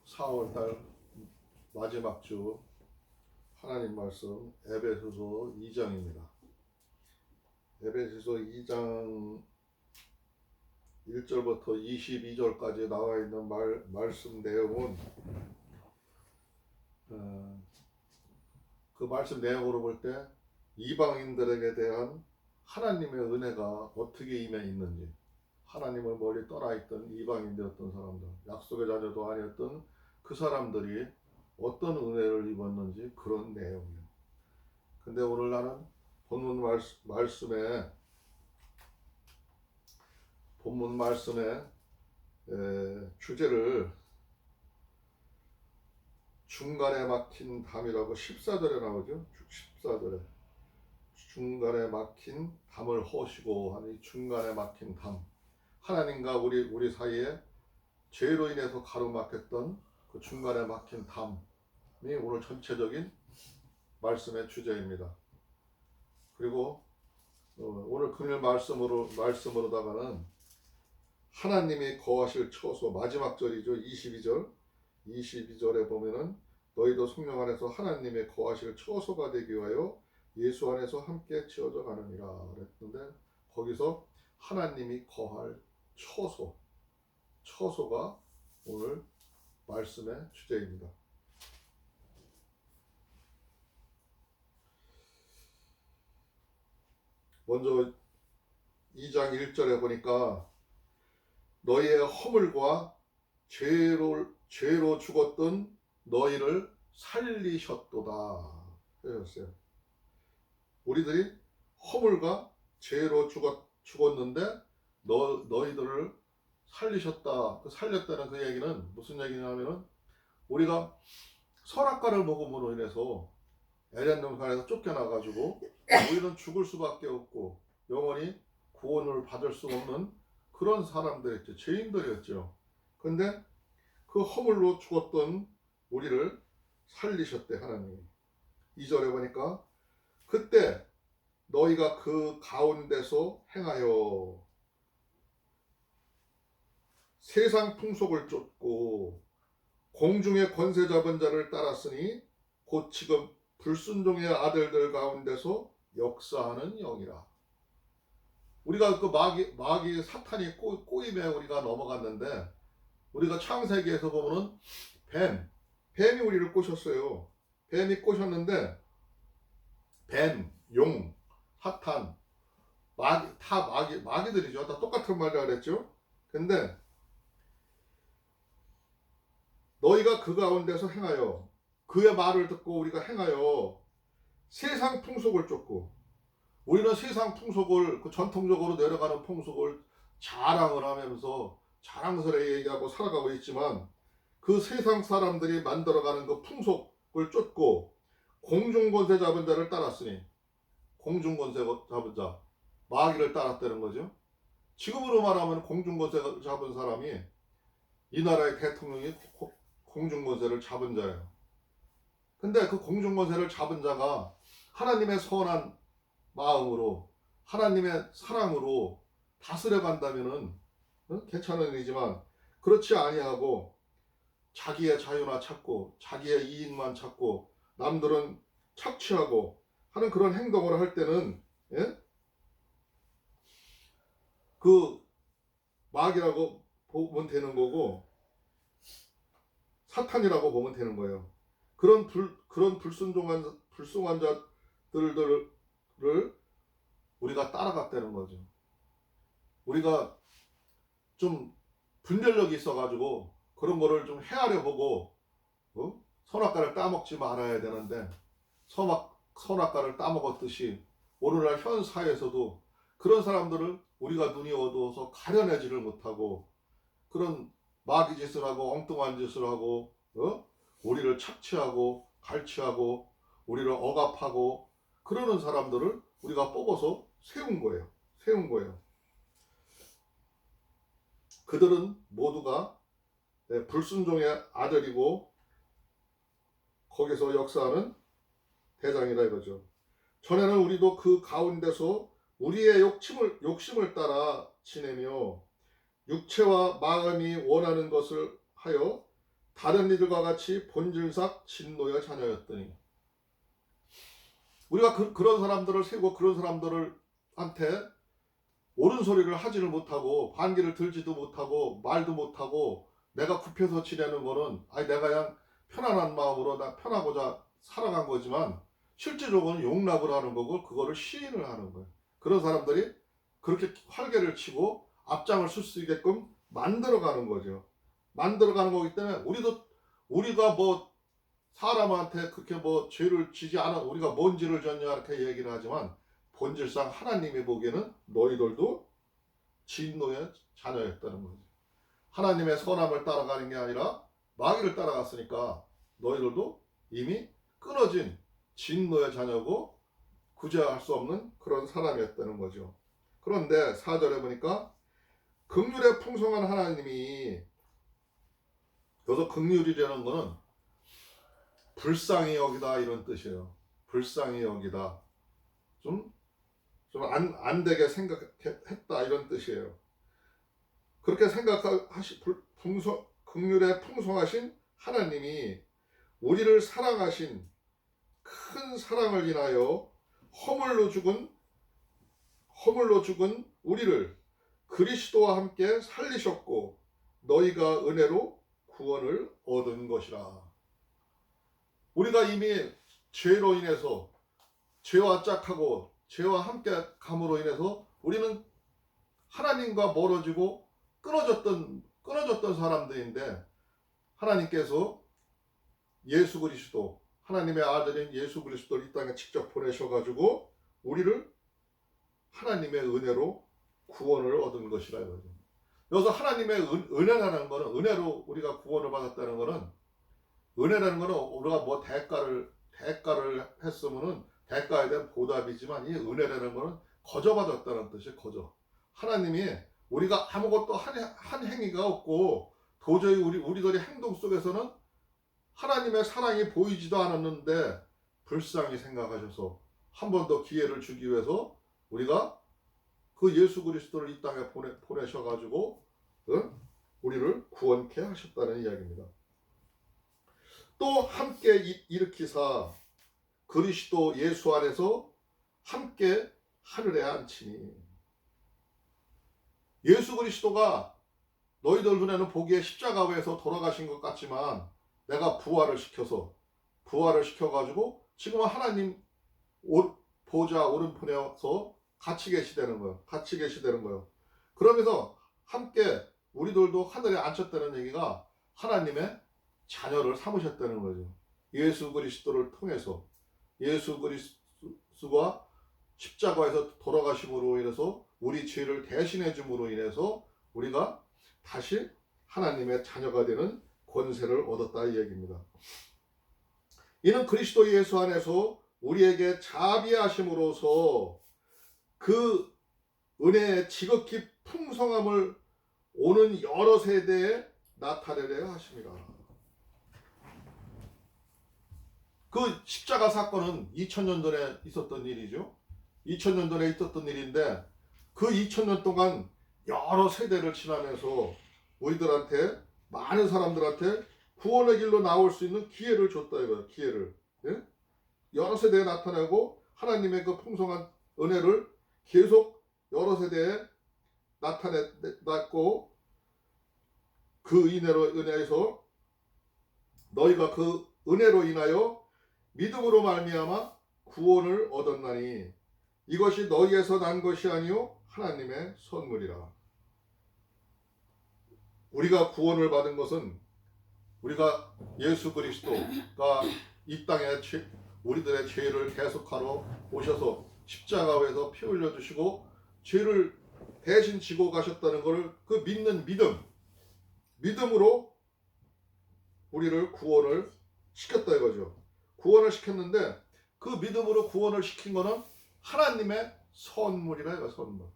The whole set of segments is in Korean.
(4월달) 마지막 주 하나님 말씀 에베소서 2장입니다. 에베소서 2장 1절부터 22절까지 나와 있는 말씀 내용은 그 말씀 내용으로 볼 때 이방인들에게 대한 하나님의 은혜가 어떻게 임해 있는지, 하나님을 멀리 떠나 있던 이방인되었던 사람들, 약속의 자녀도 아니었던 그 사람들이 어떤 은혜를 입었는지 그런 내용이에요. 근데 오늘 나는 본문 말씀의 주제를 중간에 막힌 담이라고 14절에 나오죠. 14절에 중간에 막힌 담을 허시고 하니, 중간에 막힌 담, 하나님과 우리 사이에 죄로 인해서 가로막혔던 그 중간에 막힌 담이 오늘 전체적인 말씀의 주제입니다. 그리고 오늘 금요일 말씀으로다가는 하나님이 거하실 처소, 마지막 절이죠. 22절에 보면은 너희도 성령 안에서 하나님의 거하실 처소가 되기 위하여 예수 안에서 함께 지어져 가느니라 그랬는데, 거기서 하나님이 거할 처소가 오늘 말씀의 주제입니다. 먼저 2장 1절에 보니까 너희의 허물과 죄로 죽었던 너희를 살리셨도다 하셨어요. 우리들이 허물과 죄로 죽었는데 너희들을 살리셨다. 그 살렸다는 그 얘기는 무슨 얘기냐면은, 우리가 선악과를 먹음으로 인해서 에덴 동산에서 쫓겨나가지고 우리는 죽을 수밖에 없고 영원히 구원을 받을 수 없는 그런 사람들이었죠. 죄인들이었죠. 근데 그 허물로 죽었던 우리를 살리셨대 하나님이. 2절에 보니까 그때 너희가 그 가운데서 행하여 세상 풍속을 쫓고 공중의 권세 잡은 자를 따랐으니 곧 지금 불순종의 아들들 가운데서 역사하는 영이라. 우리가 그 마귀 사탄이 꼬임에 우리가 넘어갔는데, 우리가 창세기에서 보면은 뱀이 우리를 꼬셨어요. 뱀이 꼬셨는데 뱀, 용, 사탄, 마귀들이죠. 다 똑같은 말이라 그랬죠. 근데 너희가 그 가운데서 행하여, 그의 말을 듣고 우리가 행하여 세상 풍속을 쫓고, 우리는 세상 풍속을, 그 전통적으로 내려가는 풍속을 자랑을 하면서 자랑스레 얘기하고 살아가고 있지만, 그 세상 사람들이 만들어가는 그 풍속을 쫓고 공중권세 잡은 자를 따랐으니, 공중권세 잡은 자, 마귀를 따랐다는 거죠. 지금으로 말하면 공중권세 잡은 사람이 이 나라의 대통령이 공중권세를 잡은 자예요. 근데 그 공중권세를 잡은 자가 하나님의 선한 마음으로, 하나님의 사랑으로 다스려 간다면은 괜찮은 일이지만, 그렇지 아니하고 자기의 자유나 찾고 자기의 이익만 찾고 남들은 착취하고 하는 그런 행동을 할 때는 그 마귀라고 보면 되는 거고 사탄이라고 보면 되는 거예요. 그런 불순종한 자들을 우리가 따라갔다는 거죠. 우리가 좀 분별력이 있어가지고 그런 거를 좀 헤아려 보고 선악과를 따먹지 말아야 되는데, 선악과를 따먹었듯이 오늘날 현 사회에서도 그런 사람들을 우리가 눈이 어두워서 가려내지를 못하고, 그런 마귀 짓을 하고 엉뚱한 짓을 하고 우리를 착취하고 갈취하고 우리를 억압하고 그러는 사람들을 우리가 뽑아서 세운 거예요. 그들은 모두가 불순종의 아들이고 거기서 역사하는 대장이라 이거죠. 전에는 우리도 그 가운데서 우리의 욕심을 따라 지내며 육체와 마음이 원하는 것을 하여 다른 이들과 같이 본질상 진노의 자녀였더니. 우리가 그런 사람들을 세고 그런 사람들한테 옳은 소리를 하지를 못하고 반기를 들지도 못하고 말도 못하고 내가 굽혀서 지내는 거는 내가 그냥 편안한 마음으로 나 편하고자 살아간 거지만 실제적으로는 용납을 하는 거고 그거를 시인을 하는 거예요. 그런 사람들이 그렇게 활개를 치고 앞장을 쓸 수 있게끔 만들어가는 거죠. 만들어가는 거기 때문에 우리가 뭐 사람한테 그렇게 뭐 죄를 지지 않아 우리가 뭔 죄를 졌냐 이렇게 얘기를 하지만 본질상 하나님이 보기에는 너희들도 진노의 자녀였다는 거죠. 하나님의 선함을 따라가는 게 아니라 마귀를 따라갔으니까 너희들도 이미 끊어진 진노의 자녀고 구제할 수 없는 그런 사람이었다는 거죠. 그런데 4절에 보니까 긍휼에 풍성한 하나님이, 여기서 긍휼이라는 거는 불쌍히 여기다 이런 뜻이에요. 불쌍히 여기다. 좀 안 되게 생각했다 이런 뜻이에요. 그렇게 긍휼에 풍성하신 하나님이 우리를 사랑하신 큰 사랑을 인하여 허물로 죽은 우리를 그리스도와 함께 살리셨고 너희가 은혜로 구원을 얻은 것이라. 우리가 이미 죄로 인해서 죄와 짝하고 죄와 함께 감으로 인해서 우리는 하나님과 멀어지고 끊어졌던 사람들인데 하나님께서 예수 그리스도, 하나님의 아들인 예수 그리스도를 이 땅에 직접 보내셔가지고 우리를 하나님의 은혜로 구원을 얻은 것이라 이거죠. 여기서 하나님의 은혜라는 거는, 은혜로 우리가 구원을 받았다는 거는, 은혜라는 거는 우리가 뭐 대가를 했으면은 대가에 대한 보답이지만 이 은혜라는 거는 거저 받았다는 뜻이에요. 거저. 하나님이 우리가 아무것도 한 행위가 없고 도저히 우리들의 행동 속에서는 하나님의 사랑이 보이지도 않았는데 불쌍히 생각하셔서 한 번 더 기회를 주기 위해서 우리가 그 예수 그리스도를 이 땅에 보내셔가지고 우리를 구원케 하셨다는 이야기입니다. 또 함께 일으키사 그리스도 예수 안에서 함께 하늘에 앉히니. 예수 그리스도가 너희들 눈에는 보기에 십자가에서 돌아가신 것 같지만 내가 부활을 시켜가지고 지금은 하나님 보좌 오른편에서 같이 계시다는 거예요. 그러면서 함께 우리들도 하늘에 앉혔다는 얘기가 하나님의 자녀를 삼으셨다는 거죠. 예수 그리스도를 통해서, 예수 그리스도가 십자가에서 돌아가심으로 인해서 우리 죄를 대신해 줌으로 인해서 우리가 다시 하나님의 자녀가 되는 권세를 얻었다 이 얘기입니다. 이는 그리스도 예수 안에서 우리에게 자비하심으로써 그 은혜의 지극히 풍성함을 오는 여러 세대에 나타내려 하십니다. 그 십자가 사건은 2000년 전에 있었던 일이죠. 2000년 전에 있었던 일인데 그 2000년 동안 여러 세대를 지나면서 우리들한테, 많은 사람들한테 구원의 길로 나올 수 있는 기회를 줬다 이거예요. 기회를. 예? 여러 세대에 나타내고 하나님의 그 풍성한 은혜를 계속 여러 세대에 나타냈고 그 은혜에서 너희가 그 은혜로 인하여 믿음으로 말미암아 구원을 얻었나니 이것이 너희에서 난 것이 아니요 하나님의 선물이라. 우리가 구원을 받은 것은 우리가 예수 그리스도가 이 땅에 우리들의 죄를 대속하러 오셔서 십자가에서 피 흘려주시고 죄를 대신 지고 가셨다는 것을 그 믿는 믿음으로 우리를 구원을 시켰다 이거죠. 구원을 시켰는데 그 믿음으로 구원을 시킨 거는 하나님의 선물이라 이거, 선물.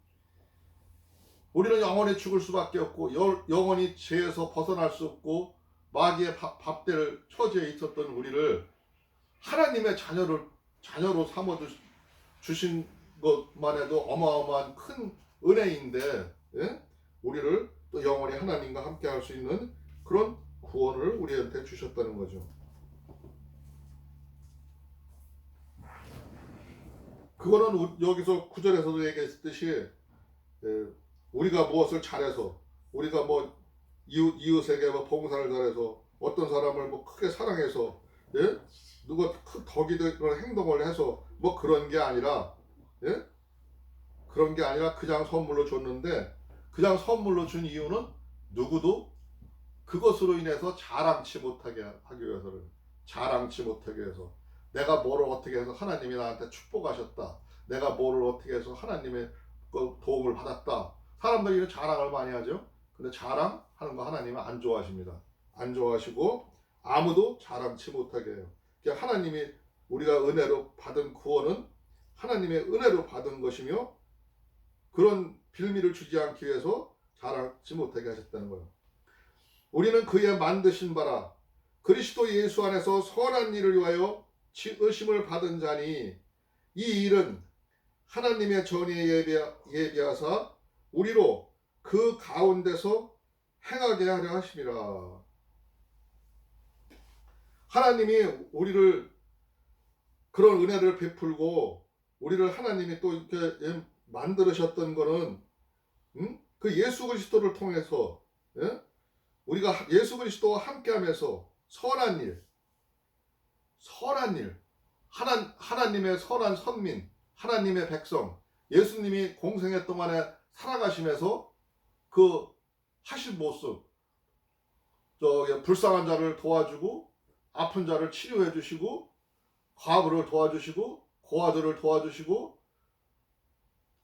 우리는 영원히 죽을 수밖에 없고 영원히 죄에서 벗어날 수 없고 마귀의 밥될 처지에 있었던 우리를 하나님의 자녀로 삼아 주신 것만 해도 어마어마한 큰 은혜인데, 예? 우리를 또 영원히 하나님과 함께 할 수 있는 그런 구원을 우리한테 주셨다는 거죠. 그거는 여기서 9절에서도 얘기했듯이, 예, 우리가 무엇을 잘해서, 우리가 뭐 이웃에게 뭐 봉사를 잘해서, 어떤 사람을 뭐 크게 사랑해서, 예? 누가 덕이 되는 행동을 해서 뭐 그런 게 아니라, 예? 그런 게 아니라 그냥 선물로 줬는데, 그냥 선물로 준 이유는 누구도 그것으로 인해서 자랑치 못하게 하기 위해서는, 자랑치 못하게 해서, 내가 뭐를 어떻게 해서 하나님이 나한테 축복하셨다, 내가 뭐를 어떻게 해서 하나님의 도움을 받았다. 사람들이 이런 자랑을 많이 하죠. 근데 자랑하는 거 하나님은 안 좋아하십니다. 안 좋아하시고 아무도 자랑치 못하게 해요. 그러니까 하나님이, 우리가 은혜로 받은 구원은 하나님의 은혜로 받은 것이며, 그런 빌미를 주지 않기 위해서 자랑치 못하게 하셨다는 거예요. 우리는 그의 만드신 바라 그리스도 예수 안에서 선한 일을 위하여 의심을 받은 자니, 이 일은 하나님의 전에 예비하사 우리로 그 가운데서 행하게 하려 하심이라. 하나님이 우리를 그런 은혜를 베풀고 우리를 하나님이 또 이렇게 만들으셨던 거는, 그 예수 그리스도를 통해서, 예? 우리가 예수 그리스도와 함께하면서 선한 일, 하나님의 선한 선민, 하나님의 백성, 예수님이 공생애 동안에 살아가시면서 그 하신 모습, 불쌍한 자를 도와주고, 아픈 자를 치료해 주시고, 과부를 도와주시고, 고아들을 도와주시고,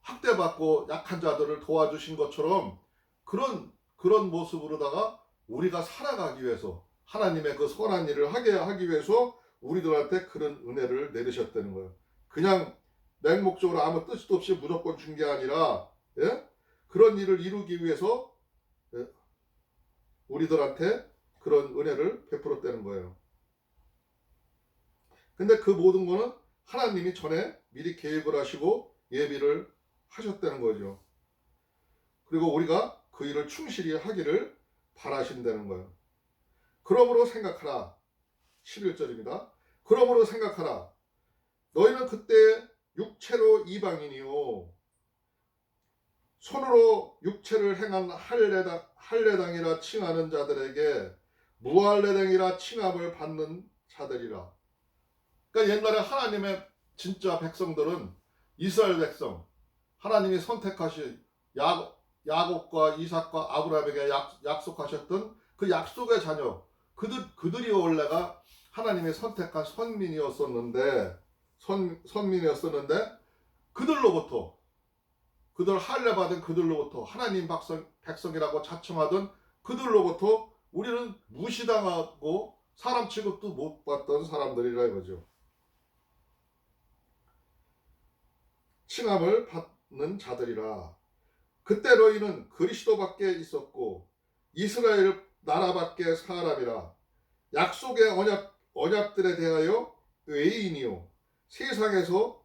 학대받고 약한 자들을 도와주신 것처럼 그런 모습으로다가 우리가 살아가기 위해서, 하나님의 그 선한 일을 하기 위해서 우리들한테 그런 은혜를 내리셨다는 거예요. 그냥 맹목적으로 아무 뜻도 없이 무조건 준 게 아니라, 예? 그런 일을 이루기 위해서, 예? 우리들한테 그런 은혜를 베풀었다는 거예요. 근데 그 모든 거는 하나님이 전에 미리 계획을 하시고 예비를 하셨다는 거죠. 그리고 우리가 그 일을 충실히 하기를 바라신다는 거예요. 그러므로 생각하라. 11절입니다. 그러므로 생각하라. 너희는 그때 육체로 이방인이요 손으로 육체를 행한 할례당이라 칭하는 자들에게 무할례당이라 칭함을 받는 자들이라. 그러니까 옛날에 하나님의 진짜 백성들은, 이스라엘 백성, 하나님이 선택하신 야곱과 이삭과 아브라함에게 약속하셨던 그 약속의 자녀, 그들이 원래가 하나님이 선택한 선민이었었는데, 그들 할례 받은 그들로부터, 하나님 백성이라고 자청하던 그들로부터 우리는 무시당하고 사람 취급도 못 받던 사람들이라 이거죠. 칭함을 받는 자들이라. 그때 너희는 그리스도밖에 있었고 이스라엘 나라밖에 사람이라. 약속의 언약들에 대하여 외인이요 세상에서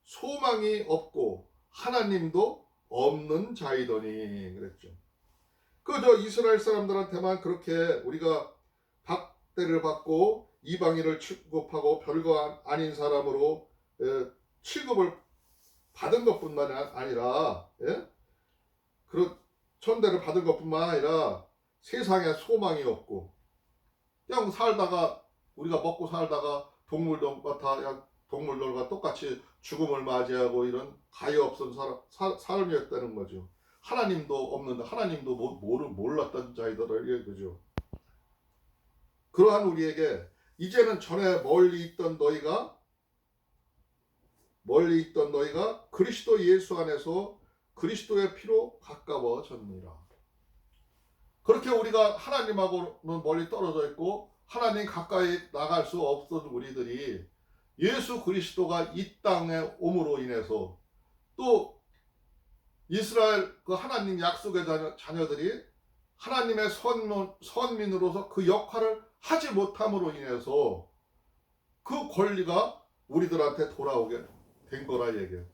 소망이 없고 하나님도 없는 자이더니 그랬죠. 그저 이스라엘 사람들한테만 그렇게 우리가 박대를 받고 이방인을 취급하고 별거 아닌 사람으로 취급을 받은 것뿐만 아니라, 예? 그런 천대를 받은 것뿐만 아니라 세상에 소망이 없고, 그냥 살다가, 우리가 먹고 살다가 동물들과 똑같이 죽음을 맞이하고 이런 가히 없은 삶이었다는 거죠. 하나님도 없는데, 하나님도 몰랐던 자이더라 그죠. 그러한 우리에게 이제는 전에 멀리 있던 너희가 그리스도 예수 안에서 그리스도의 피로 가까워졌느니라. 그렇게 우리가 하나님하고는 멀리 떨어져 있고 하나님 가까이 나갈 수 없던 우리들이 예수 그리스도가 이 땅에 옴으로 인해서, 또 이스라엘 그 하나님 약속의 자녀들이 하나님의 선민으로서 그 역할을 하지 못함으로 인해서 그 권리가 우리들한테 돌아오게 된 거라 얘기해요.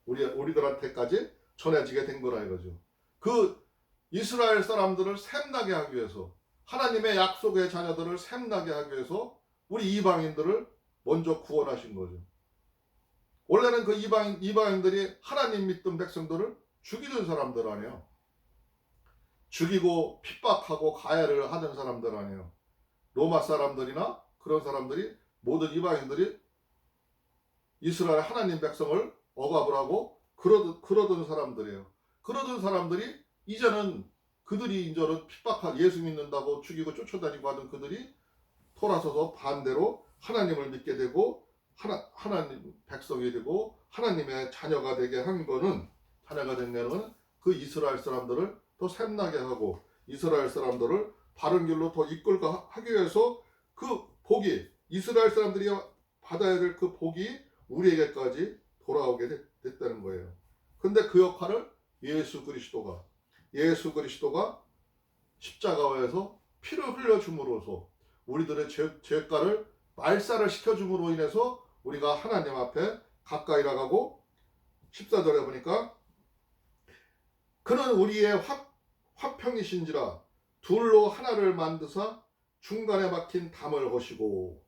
우리들한테까지 전해지게 된 거라 이거죠. 그 이스라엘 사람들을 샘나게 하기 위해서, 하나님의 약속의 자녀들을 샘나게 하기 위해서 우리 이방인들을 먼저 구원하신 거죠. 원래는 그 이방인들이 하나님 믿던 백성들을 죽이던 사람들 아니에요. 죽이고 핍박하고 가해를 하던 사람들 아니에요. 로마 사람들이나 그런 사람들이, 모든 이방인들이 이스라엘 하나님 백성을 억압을 하고 그러던 사람들이에요. 그러던 사람들이 이제는 핍박하고 예수 믿는다고 죽이고 쫓아다니고 하던 그들이 돌아서서 반대로 하나님을 믿게 되고 하나님 백성이 되고 하나님의 자녀가 되게 한 거는, 자녀가 된 거는 그 이스라엘 사람들을 더 샘나게 하고 이스라엘 사람들을 바른 길로 더 이끌고 하기 위해서 그 복이, 이스라엘 사람들이 받아야 될 그 복이 우리에게까지 돌아오게 됐다는 거예요. 근데 그 역할을 예수 그리스도가 십자가에서 피를 흘려줌으로써 우리들의 죄가를 말살을 시켜줌으로 인해서 우리가 하나님 앞에 가까이 나가고, 14절에 보니까 그는 우리의 화평이신지라 둘로 하나를 만드사 중간에 막힌 담을 허시고,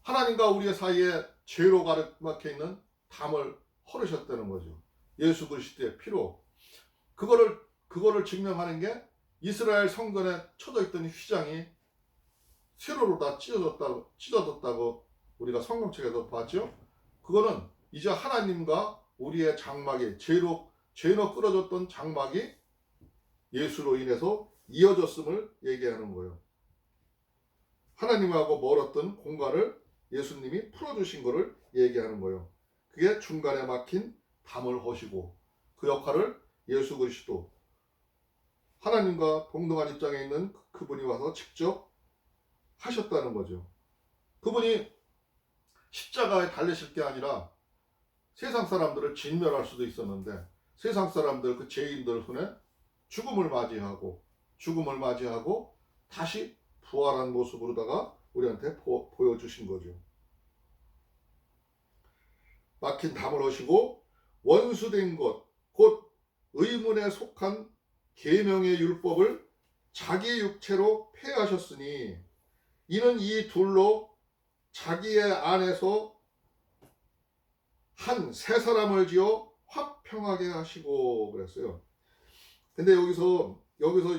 하나님과 우리의 사이에 죄로 막혀 있는 담을 헐으셨다는 거죠. 예수 그리스도의 피로. 그거를 증명하는 게 이스라엘 성전에 쳐져 있던 휘장이 세로로 다 찢어졌다고 우리가 성경책에서 봤죠. 그거는 이제 하나님과 우리의 장막이, 죄로 끌어졌던 장막이 예수로 인해서 이어졌음을 얘기하는 거예요. 하나님하고 멀었던 공간을 예수님이 풀어주신 것을 얘기하는 거예요. 그게 중간에 막힌 담을 허시고, 그 역할을 예수 그리스도, 하나님과 동등한 입장에 있는 그분이 와서 직접 하셨다는 거죠. 그분이 십자가에 달리실 게 아니라 세상 사람들을 진멸할 수도 있었는데, 세상 사람들, 그 죄인들 손에 죽음을 맞이하고 다시 부활한 모습으로다가 우리한테 보여주신 거죠. 막힌 담을 허시고 원수된 것, 곧 의문에 속한 계명의 율법을 자기의 육체로 폐하셨으니 이는 이 둘로 자기의 안에서 한 새 사람을 지어 화평하게 하시고 그랬어요. 근데 여기서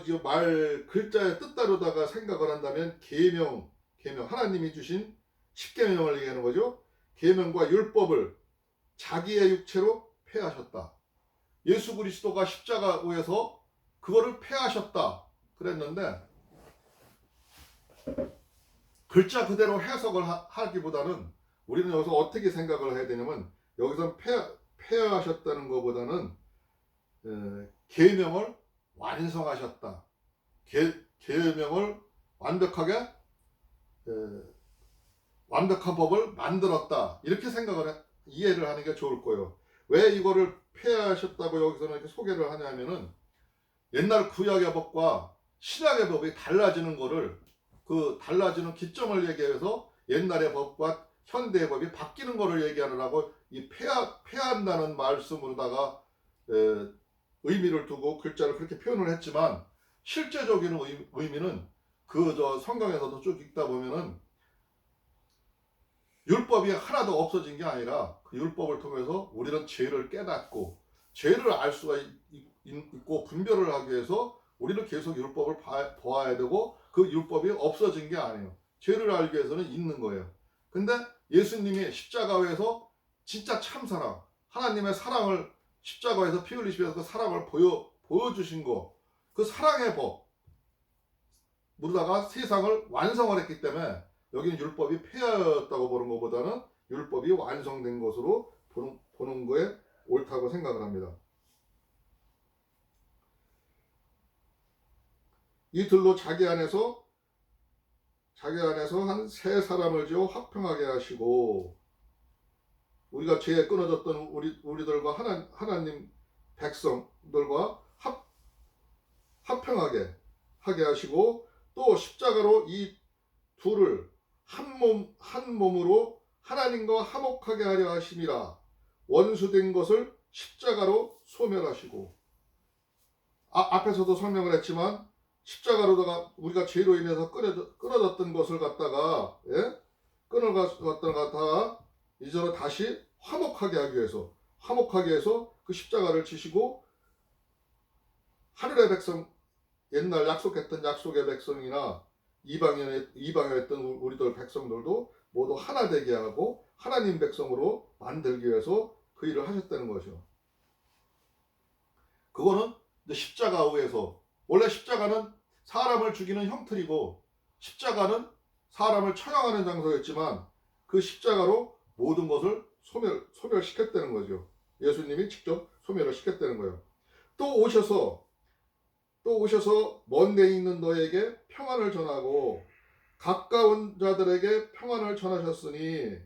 이제 말 글자의 뜻다르다가 생각을 한다면 계명 하나님이 주신 십계명을 얘기하는 거죠. 계명과 율법을 자기의 육체로 폐하셨다. 예수 그리스도가 십자가에서 그거를 폐하셨다 그랬는데, 글자 그대로 해석을 하기보다는 우리는 여기서 어떻게 생각을 해야 되냐면, 여기서 폐하셨다는 것보다는 계명을 완성하셨다. 계명을 완벽한 법을 만들었다. 이렇게 이해를 하는 게 좋을 거예요. 왜 이거를 폐하셨다고 여기서는 이렇게 소개를 하냐면은, 옛날 구약의 법과 신약의 법이 달라지는 거를, 그 달라지는 기점을 얘기해서 옛날의 법과 현대의 법이 바뀌는 거를 얘기하느라고 이 폐한다는 말씀으로다가 의미를 두고 글자를 그렇게 표현을 했지만, 실제적인 의미는 성경에서도 쭉 읽다 보면은 율법이 하나도 없어진 게 아니라 그 율법을 통해서 우리는 죄를 깨닫고 죄를 알 수가 있고 분별을 하기 위해서 우리는 계속 율법을 보아야 되고, 그 율법이 없어진 게 아니에요. 죄를 알기 위해서는 있는 거예요. 근데 예수님이 십자가에서 진짜 참사랑, 하나님의 사랑을 십자가에서 피 흘리시면서 그 사랑을 보여주신 거, 그 사랑의 법으로다가 세상을 완성을 했기 때문에 여기는 율법이 폐하였다고 보는 것보다는 율법이 완성된 것으로 보는 거에 옳다고 생각을 합니다. 이 둘로 자기 안에서 한 새 사람을 지어 화평하게 하시고, 우리가 죄에 끊어졌던 우리들과 하나님 백성들과 화평하게 하게 하시고, 또 십자가로 이 둘을 한 몸으로 하나님과 화목하게 하려 하심이라. 원수된 것을 십자가로 소멸하시고, 앞에서도 설명을 했지만 십자가로다가 우리가 죄로 인해서 끊어졌던 것을 갖다가 끊어갔다가 이제는 다시 화목하게 하기 위해서 그 십자가를 지시고, 하늘의 백성, 옛날 약속했던 약속의 백성이나 이방이었던 우리들 백성들도 모두 하나 되게 하고 하나님 백성으로 만들기 위해서 그 일을 하셨다는 거죠. 그거는 십자가에서, 원래 십자가는 사람을 죽이는 형틀이고 십자가는 사람을 처형하는 장소였지만 그 십자가로 모든 것을 소멸시켰다는 거죠. 예수님이 직접 소멸을 시켰다는 거예요. 또 오셔서 먼 데 있는 너에게 평안을 전하고 가까운 자들에게 평안을 전하셨으니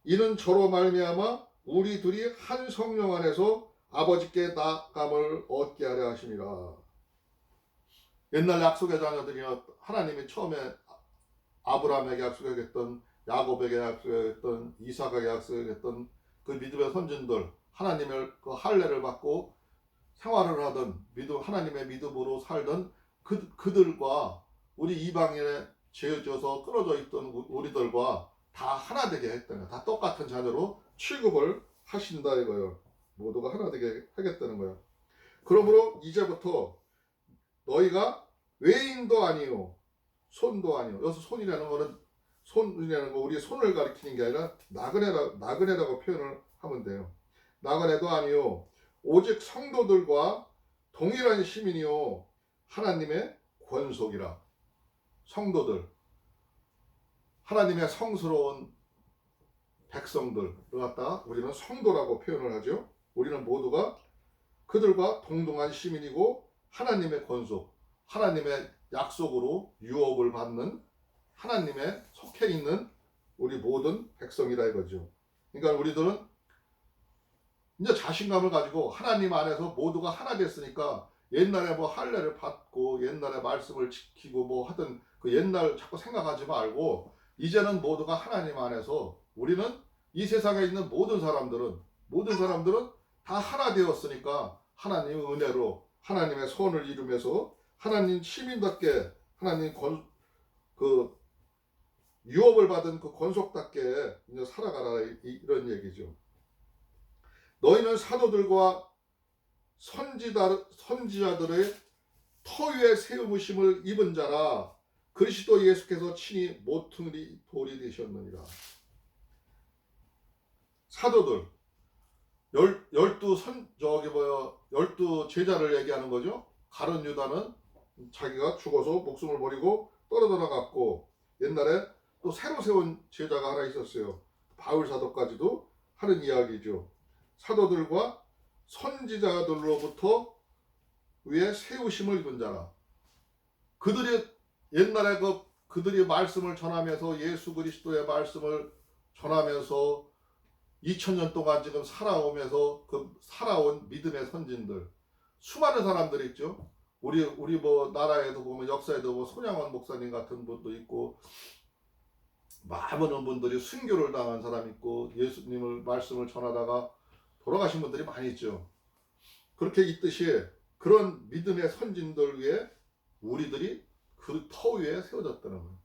이는 저로 말미암아 우리 둘이 한 성령 안에서 아버지께 나감을 얻게 하려 하심이라. 옛날 약속의 자녀들이여, 하나님이 처음에 아브라함에게 약속했던, 야곱에게 약속했던, 이삭에게 약속했던 그 믿음의 선진들, 하나님의 그 할례를 받고 생활을 하던 하나님의 믿음으로 살던 그들과 우리 이방인에 죄져서 끊어져 있던 우리들과 다 하나 되게 했다는 거예요. 다 똑같은 자녀로 취급을 하신다 이거예요. 모두가 하나 되게 하겠다는 거예요. 그러므로 이제부터 너희가 외인도 아니요 손도 아니요. 여기서 손이라는 거 우리의 손을 가리키는 게 아니라 나그네라고 표현을 하면 돼요. 나그네도 아니요 오직 성도들과 동일한 시민이요 하나님의 권속이라. 성도들, 하나님의 성스러운 백성들을 갖다가 우리는 성도라고 표현을 하죠. 우리는 모두가 그들과 동등한 시민이고 하나님의 권속, 하나님의 약속으로 유업을 받는 하나님의 속해 있는 우리 모든 백성이라 이거죠. 그러니까 우리들은 이제 자신감을 가지고 하나님 안에서 모두가 하나 됐으니까 옛날에 뭐 할례를 받고 옛날에 말씀을 지키고 뭐 하던 그 옛날 자꾸 생각하지 말고 이제는 모두가 하나님 안에서, 우리는 이 세상에 있는 모든 사람들은 다 하나 되었으니까 하나님의 은혜로 하나님의 소원을 이루면서 하나님 시민답게 하나님 그 유업을 받은 그 권속답게 이제 살아가라 이런 얘기죠. 너희는 사도들과 선지자들의 터위의 세우심을 입은 자라 그리스도 예수께서 친히 모퉁이 돌이 되셨느니라. 사도들 열두 제자를 얘기하는 거죠. 가룟 유다는 자기가 죽어서 목숨을 버리고 떨어져 나갔고, 옛날에 또 새로 세운 제자가 하나 있었어요. 바울 사도까지도 하는 이야기죠. 사도들과 선지자들로부터 위에 세우심을 입은 자라. 그들이 옛날에 그들이 말씀을 전하면서 예수 그리스도의 말씀을 전하면서 2000년 동안 지금 살아오면서 살아온 믿음의 선진들, 수많은 사람들이 있죠. 우리 뭐 나라에도 보면 역사에도 뭐 손양원 목사님 같은 분도 있고, 많은 분들이 순교를 당한 사람 있고, 예수님을 말씀을 전하다가 돌아가신 분들이 많이 있죠. 그렇게 있듯이 그런 믿음의 선진들 위에 우리들이 그 터 위에 세워졌다는 거예요.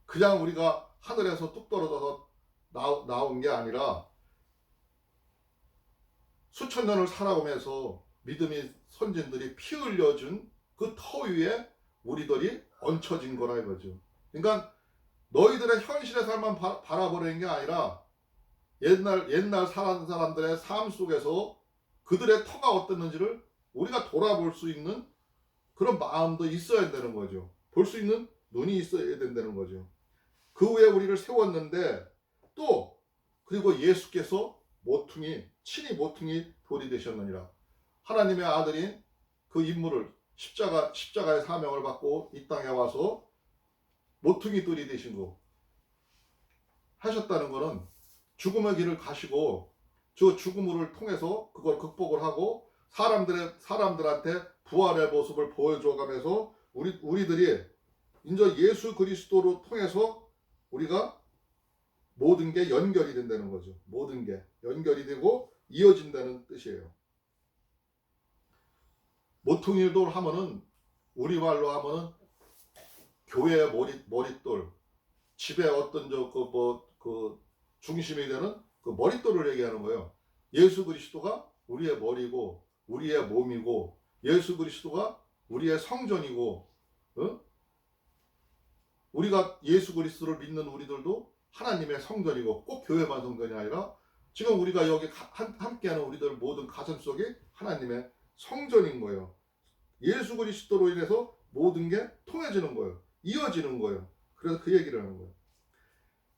그냥 우리가 하늘에서 뚝 떨어져서 나온 게 아니라 수천 년을 살아오면서 믿음의 선진들이 피 흘려준 그 터 위에 우리들이 얹혀진 거라 이거죠. 그러니까 너희들의 현실의 삶만 바라보는 게 아니라 옛날 살았던 사람들의 삶 속에서 그들의 터가 어땠는지를 우리가 돌아볼 수 있는 그런 마음도 있어야 되는 거죠. 볼 수 있는 눈이 있어야 된다는 거죠. 그 후에 우리를 세웠는데 또 그리고 예수께서 친히 모퉁이 돌이 되셨느니라. 하나님의 아들인 그 인물을 십자가의 사명을 받고 이 땅에 와서 모퉁이 돌이 되신 거 하셨다는 것은 죽음의 길을 가시고 저 죽음을 통해서 그걸 극복을 하고 사람들한테 부활의 모습을 보여줘가면서 우리들이 이제 예수 그리스도로 통해서 우리가 모든 게 연결이 된다는 거죠. 모든 게 연결이 되고 이어진다는 뜻이에요. 모퉁이돌 하면은 우리 말로 하면은 교회의 머릿돌, 집에 어떤 그 중심이 되는 그 머릿돌을 얘기하는 거예요. 예수 그리스도가 우리의 머리고 우리의 몸이고 예수 그리스도가 우리의 성전이고, 우리가 예수 그리스도를 믿는 우리들도 하나님의 성전이고, 꼭 교회만 성전이 아니라 지금 우리가 여기 함께하는 우리들 모든 가슴 속에 하나님의 성전인 거예요. 예수 그리스도로 인해서 모든 게 통해지는 거예요. 이어지는 거예요. 그래서 그 얘기를 하는 거예요.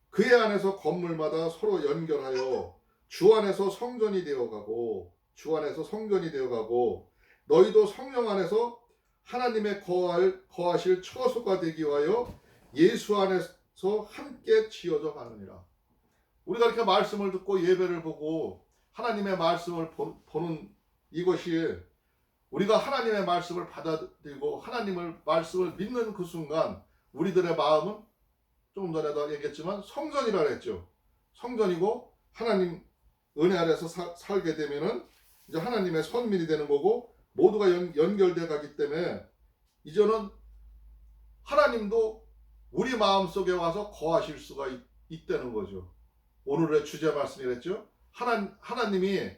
그의 안에서 건물마다 서로 연결하여 주 안에서 성전이 되어가고, 주 안에서 성전이 되어가고, 너희도 성령 안에서 하나님의 거하실 처소가 되기 위하여 예수 안에서 함께 지어져 가느니라. 우리가 이렇게 말씀을 듣고 예배를 보고 하나님의 말씀을 보는 이것이, 우리가 하나님의 말씀을 받아들이고 하나님의 말씀을 믿는 그 순간 우리들의 마음은 조금 전에도 얘기했지만 성전이라 했죠. 성전이고 하나님 은혜 아래서 살게 되면은 이제 하나님의 선민이 되는 거고, 모두가 연결돼 가기 때문에 이제는 하나님도 우리 마음속에 와서 거하실 수가 있다는 거죠. 오늘의 주제 말씀이랬죠. 하나님이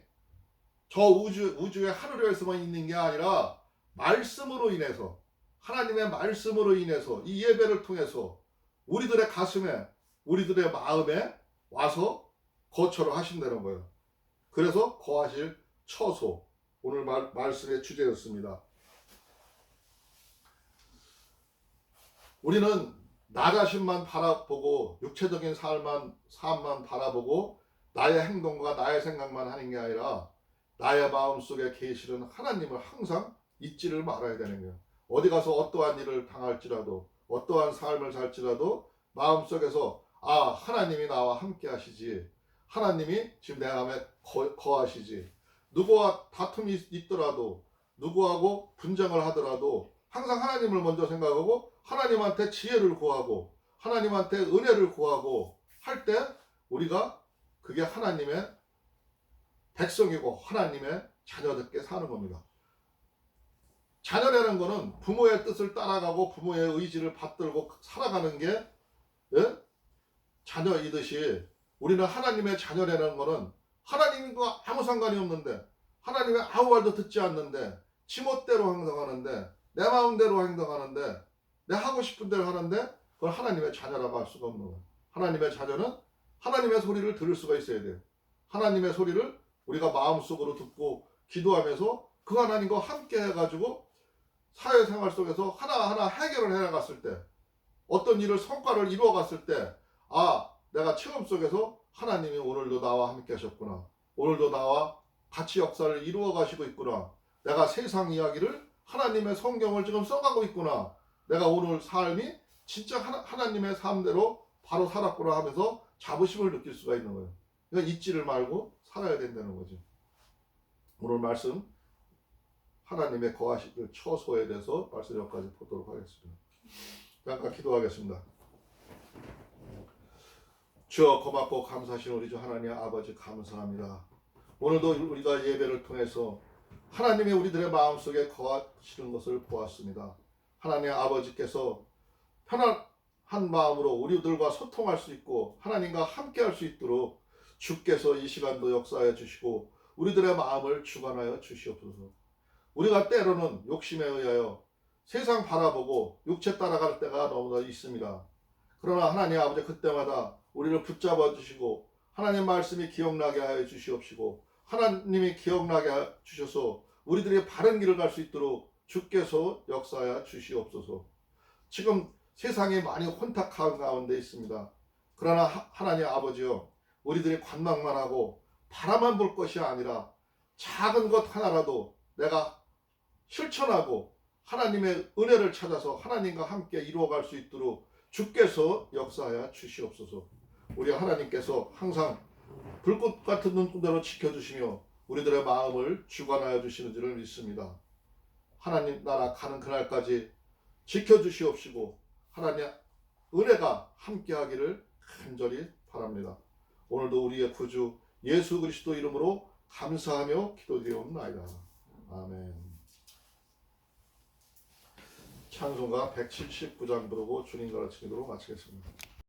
저 우주의 하늘에서만 있는 게 아니라 말씀으로 인해서, 하나님의 말씀으로 인해서 이 예배를 통해서 우리들의 가슴에, 우리들의 마음에 와서 거처를 하신다는 거예요. 그래서 거하실 처소, 오늘 말씀의 주제였습니다. 우리는 나 자신만 바라보고 육체적인 삶만 바라보고 나의 행동과 나의 생각만 하는 게 아니라 나의 마음속에 계시는 하나님을 항상 잊지를 말아야 되는 거예요. 어디 가서 어떠한 일을 당할지라도, 어떠한 삶을 살지라도 마음속에서 하나님이 나와 함께 하시지, 하나님이 지금 내 마음에 거하시지. 누구와 다툼이 있더라도, 누구하고 분쟁을 하더라도 항상 하나님을 먼저 생각하고 하나님한테 지혜를 구하고 하나님한테 은혜를 구하고 할 때 우리가 그게 하나님의 백성이고 하나님의 자녀답게 사는 겁니다. 자녀라는 것은 부모의 뜻을 따라가고 부모의 의지를 받들고 살아가는 게 자녀이듯이, 우리는 하나님의 자녀라는 것은 하나님과 아무 상관이 없는데, 하나님의 아무 말도 듣지 않는데 지멋대로 행동하는데, 내 마음대로 행동하는데, 내 하고 싶은 대로 하는데, 그걸 하나님의 자녀라고 할 수가 없는 거예요. 하나님의 자녀는 하나님의 소리를 들을 수가 있어야 돼요. 하나님의 소리를 우리가 마음속으로 듣고 기도하면서 그 하나님과 함께 해가지고 사회생활 속에서 하나하나 해결을 해나갔을 때, 어떤 일을 성과를 이루어갔을 때, 내가 체험 속에서 하나님이 오늘도 나와 함께 하셨구나, 오늘도 나와 같이 역사를 이루어 가시고 있구나, 내가 세상 이야기를 하나님의 성경을 지금 써가고 있구나, 내가 오늘 삶이 진짜 하나님의 삶대로 바로 살았구나 하면서 자부심을 느낄 수가 있는 거예요. 그러니까 잊지를 말고 살아야 된다는 거죠. 오늘 말씀 하나님의 거하실 처소에 대해서 말씀 여기까지 보도록 하겠습니다. 잠깐 기도하겠습니다. 주여, 고맙고 감사하신 우리 주 하나님 아버지, 감사합니다. 오늘도 우리가 예배를 통해서 하나님의 우리들의 마음속에 거하시는 것을 보았습니다. 하나님 아버지께서 편안한 마음으로 우리들과 소통할 수 있고 하나님과 함께 할 수 있도록 주께서 이 시간도 역사해 주시고 우리들의 마음을 주관하여 주시옵소서. 우리가 때로는 욕심에 의하여 세상 바라보고 육체 따라갈 때가 너무나 있습니다. 그러나 하나님 아버지, 그때마다 우리를 붙잡아 주시고 하나님 말씀이 기억나게 하여 주시옵시고, 하나님이 기억나게 주셔서 우리들이 바른 길을 갈 수 있도록 주께서 역사하여 주시옵소서. 지금 세상이 많이 혼탁한 가운데 있습니다. 그러나 하나님 아버지요, 우리들이 관망만 하고 바라만 볼 것이 아니라 작은 것 하나라도 내가 실천하고 하나님의 은혜를 찾아서 하나님과 함께 이루어갈 수 있도록 주께서 역사하여 주시옵소서. 우리 하나님께서 항상 불꽃 같은 눈동자로 지켜주시며 우리들의 마음을 주관하여 주시는 줄을 믿습니다. 하나님 나라 가는 그날까지 지켜주시옵시고 하나님 은혜가 함께하기를 간절히 바랍니다. 바랍니다. 오늘도 우리의 구주 예수 그리스도 이름으로 감사하며 기도드리옵나이다. 아멘. 찬송가 179장 부르고 주님 가르치기로 마치겠습니다.